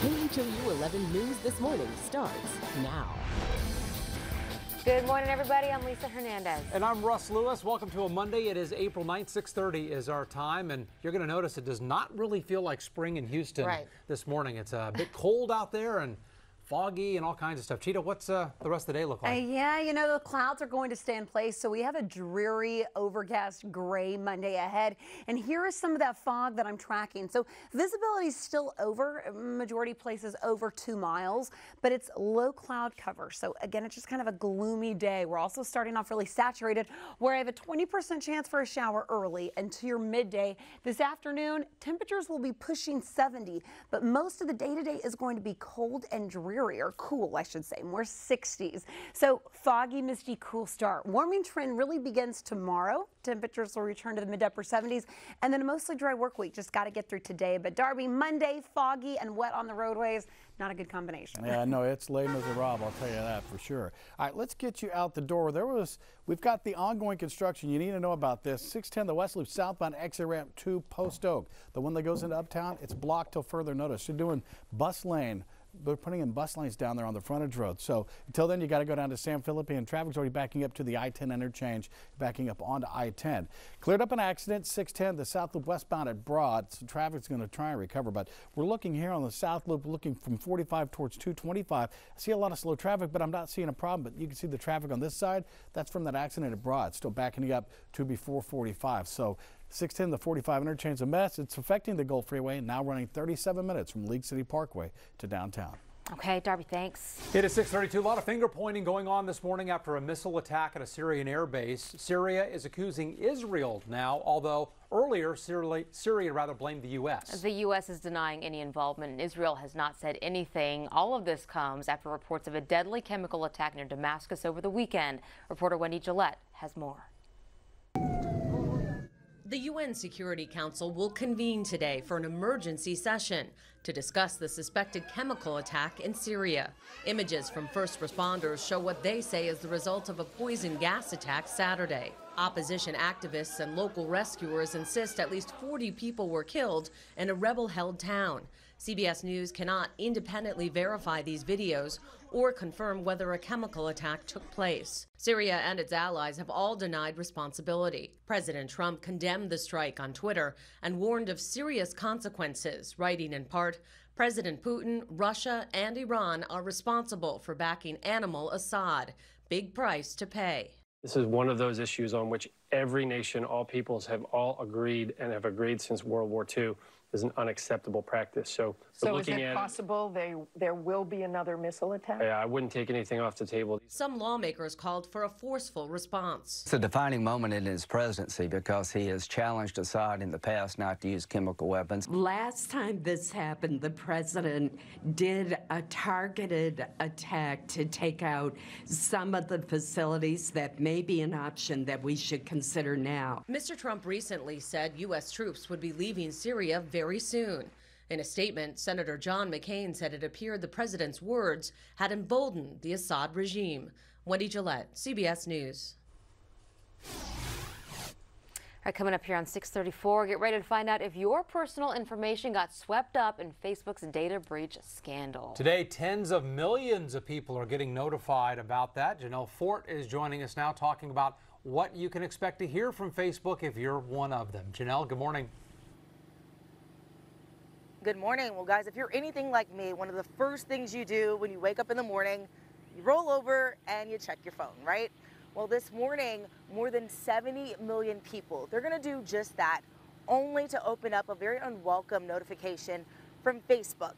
KHOU 11 News This Morning starts now. Good morning, everybody. I'm Lisa Hernandez. And I'm Russ Lewis. Welcome to a Monday. It is April 9th, 6:30 is our time. And you're going to notice it does not really feel like spring in Houston this morning. It's a bit cold out there and foggy and all kinds of stuff. Cheetah, what's the rest of the day look like? Yeah, you know, the clouds are going to stay in place, so we have a dreary, overcast, gray Monday ahead. And here is some of that fog that I'm tracking. So visibility is still over, majority places over 2 miles, but it's low cloud cover. So again, it's just kind of a gloomy day. We're also starting off really saturated, where I have a 20% chance for a shower early into your midday. This afternoon, temperatures will be pushing 70, but most of the day-to-day is going to be cold and dreary. Or cool, I should say, more 60s. So foggy, misty, cool start. Warming trend really begins tomorrow. Temperatures will return to the mid-upper 70s, and then a mostly dry work week. Just got to get through today. But Darby, Monday, foggy and wet on the roadways. Not a good combination. Yeah, no, it's Les Miserables, I'll tell you that for sure. All right, let's get you out the door. We've got the ongoing construction. You need to know about this. 610, the West Loop southbound exit ramp to Post Oak. The one that goes into Uptown, it's blocked till further notice. You're doing bus lane. They're putting in bus lanes down there on the frontage road. So until then, you got to go down to San Felipe, and traffic's already backing up to the I-10 interchange, backing up onto I-10. Cleared up an accident, 610, the South Loop westbound at Broad. So traffic's going to try and recover, but we're looking here on the South Loop, looking from 45 towards 225. I see a lot of slow traffic, but I'm not seeing a problem. But you can see the traffic on this side. That's from that accident at Broad, still backing up to before 45. So 610, the 45 interchange, a mess. It's affecting the Gulf Freeway, now running 37 minutes from League City Parkway to downtown. Okay, Darby, thanks. It is 6:32. A lot of finger pointing going on this morning after a missile attack at a Syrian air base. Syria is accusing Israel now, although earlier Syria rather blamed the U.S. The U.S. is denying any involvement, and Israel has not said anything. All of this comes after reports of a deadly chemical attack near Damascus over the weekend. Reporter Wendy Gillette has more. The UN Security Council will convene today for an emergency session to discuss the suspected chemical attack in Syria. Images from first responders show what they say is the result of a poison gas attack Saturday. Opposition activists and local rescuers insist at least 40 people were killed in a rebel-held town. CBS News cannot independently verify these videos or confirm whether a chemical attack took place. Syria and its allies have all denied responsibility. President Trump condemned the strike on Twitter and warned of serious consequences, writing in part, "President Putin, Russia, and Iran are responsible for backing animal Assad. Big price to pay." This is one of those issues on which every nation, all peoples have all agreed and have agreed since World War II is an unacceptable practice. So is it possible there will be another missile attack? Yeah, I wouldn't take anything off the table. Some lawmakers called for a forceful response. It's a defining moment in his presidency because he has challenged Assad in the past not to use chemical weapons. Last time this happened, the president did a targeted attack to take out some of the facilities that may be an option that we should consider now. Mr. Trump recently said U.S. troops would be leaving Syria very soon. In a statement, Senator John McCain said it appeared the president's words had emboldened the Assad regime. Wendy Gillette, CBS News. All right, coming up here on 6:34, get ready to find out if your personal information got swept up in Facebook's data breach scandal. Today, tens of millions of people are getting notified about that. Janelle Fort is joining us now talking about what you can expect to hear from Facebook if you're one of them. Janelle, good morning. Good morning. Well, guys, if you're anything like me, one of the first things you do when you wake up in the morning, you roll over and you check your phone, right? Well, this morning, more than 70 million people, they're going to do just that, only to open up a very unwelcome notification from Facebook.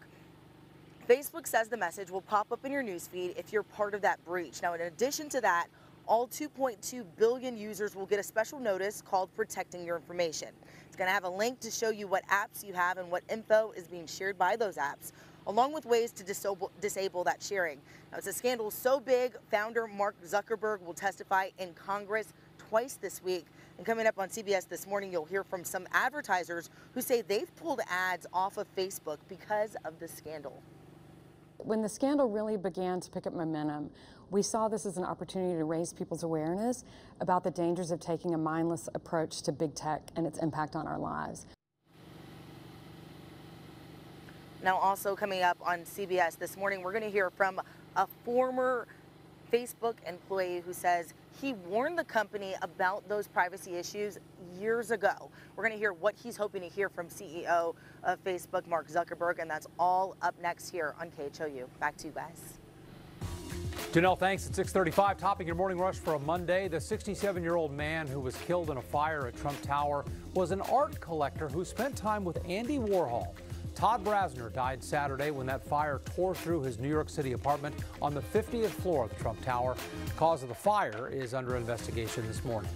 Facebook says the message will pop up in your newsfeed if you're part of that breach. Now, in addition to that, all 2.2 billion users will get a special notice called Protecting Your Information. It's going to have a link to show you what apps you have and what info is being shared by those apps, along with ways to disable that sharing. Now, it's a scandal so big, founder Mark Zuckerberg will testify in Congress twice this week. And coming up on CBS this morning, you'll hear from some advertisers who say they've pulled ads off of Facebook because of the scandal. When the scandal really began to pick up momentum, we saw this as an opportunity to raise people's awareness about the dangers of taking a mindless approach to big tech and its impact on our lives. Now, also coming up on CBS this morning, we're going to hear from a former Facebook employee who says he warned the company about those privacy issues years ago. We're going to hear what he's hoping to hear from CEO of Facebook, Mark Zuckerberg, and that's all up next here on KHOU. Back to you guys. Janelle, thanks. At 6:35, topping your morning rush for a Monday. The 67-year-old man who was killed in a fire at Trump Tower was an art collector who spent time with Andy Warhol. Todd Brasner died Saturday when that fire tore through his New York City apartment on the 50th floor of the Trump Tower. The cause of the fire is under investigation this morning.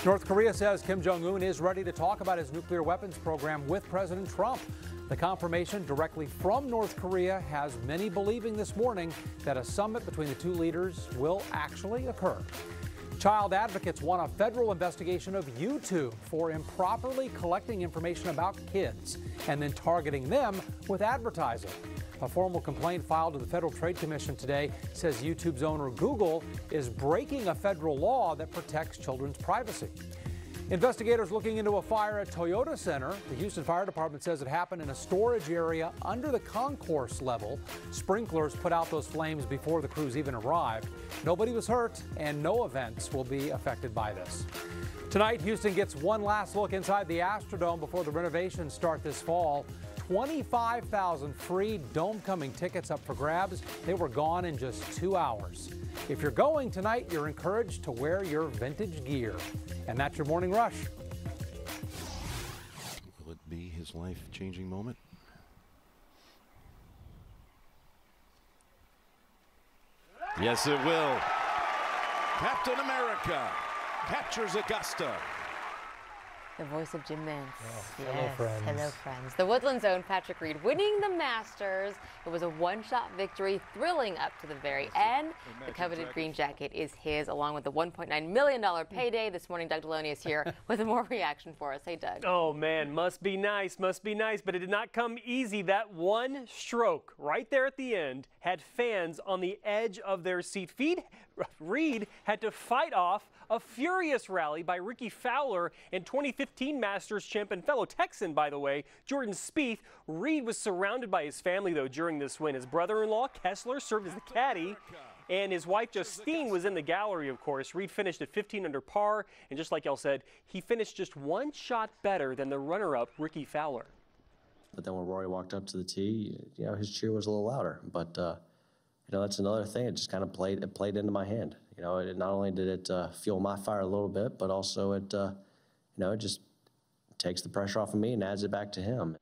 North Korea says Kim Jong-un is ready to talk about his nuclear weapons program with President Trump. The confirmation directly from North Korea has many believing this morning that a summit between the two leaders will actually occur. Child advocates want a federal investigation of YouTube for improperly collecting information about kids and then targeting them with advertising. A formal complaint filed to the Federal Trade Commission today says YouTube's owner Google is breaking a federal law that protects children's privacy. Investigators looking into a fire at Toyota Center. The Houston Fire Department says it happened in a storage area under the concourse level. Sprinklers put out those flames before the crews even arrived. Nobody was hurt, and no events will be affected by this. Tonight, Houston gets one last look inside the Astrodome before the renovations start this fall. 25,000 free dome-coming tickets up for grabs. They were gone in just 2 hours. If you're going tonight, you're encouraged to wear your vintage gear. And that's your morning rush. Will it be his life-changing moment? Yes, it will. Captain America captures Augusta. The voice of Jim Mintz. Oh, hello, friends. Hello, friends. The Woodlands' own Patrick Reed winning the Masters. It was a one-shot victory, thrilling up to the very end. The coveted green jacket is his, along with the $1.9 million payday. This morning, Doug Deloney is here with more reaction for us. Hey, Doug. Oh, man, must be nice, but it did not come easy. That one stroke right there at the end had fans on the edge of their seat. Reed had to fight off a furious rally by Ricky Fowler and 2015 Masters champ and fellow Texan, by the way, Jordan Spieth. Reed was surrounded by his family, though, during this win. His brother-in-law, Kessler, served as the caddy, and his wife, Justine, was in the gallery, of course. Reed finished at 15 under par, and just like y'all said, he finished just one shot better than the runner-up, Ricky Fowler. But then when Rory walked up to the tee, you know, his cheer was a little louder. But, you know, that's another thing. It just kind of played into my hand. You know, not only did it fuel my fire a little bit, but also it, you know, it just takes the pressure off of me and adds it back to him.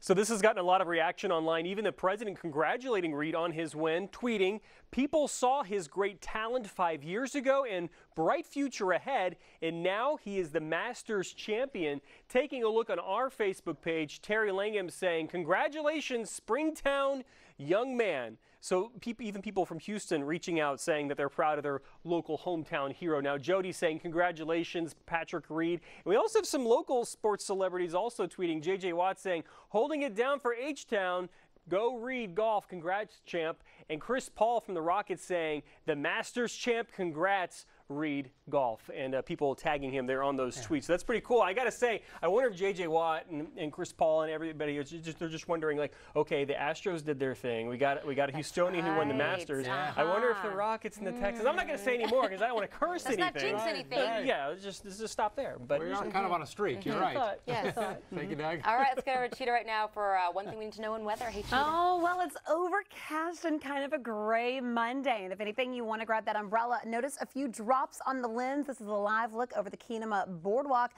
So this has gotten a lot of reaction online, even the president congratulating Reed on his win, tweeting, "People saw his great talent 5 years ago and bright future ahead, and now he is the Masters champion." Taking a look on our Facebook page, Terry Langham saying, "Congratulations, Springtown young man." So even people from Houston reaching out saying that they're proud of their local hometown hero. Now Jody saying congratulations, Patrick Reed. And we also have some local sports celebrities also tweeting. JJ Watt saying holding it down for H-Town. Go Reed Golf, congrats champ. And Chris Paul from the Rockets saying the Masters champ, congrats Reed Golf. And people tagging him there on those tweets. So that's pretty cool. I got to say, I wonder if JJ Watt and Chris Paul and everybody, they're just wondering, like, okay, the Astros did their thing. We got a Houstonian who won the Masters. I wonder if the Rockets and the Texans, I'm not going to say any more because I don't want to curse anything. Let's not jinx anything. Yeah, let's just stop there. But we are kind of on a streak. You're right. Yes. Thank you, Doug. All right, let's get over to Cheetah right now for one thing we need to know in weather. Hey, Cheetah. Oh, well, it's overcast and kind of a gray Monday. And if anything, you want to grab that umbrella. Notice a few drops on the lens. This is a live look over the Keenum Boardwalk.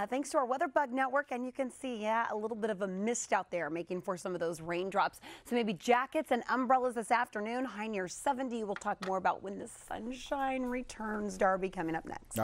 Thanks to our Weather Bug Network. And you can see, yeah, a little bit of a mist out there making for some of those raindrops. So maybe jackets and umbrellas this afternoon. High near 70. We'll talk more about when the sunshine returns. Darby coming up next. All right.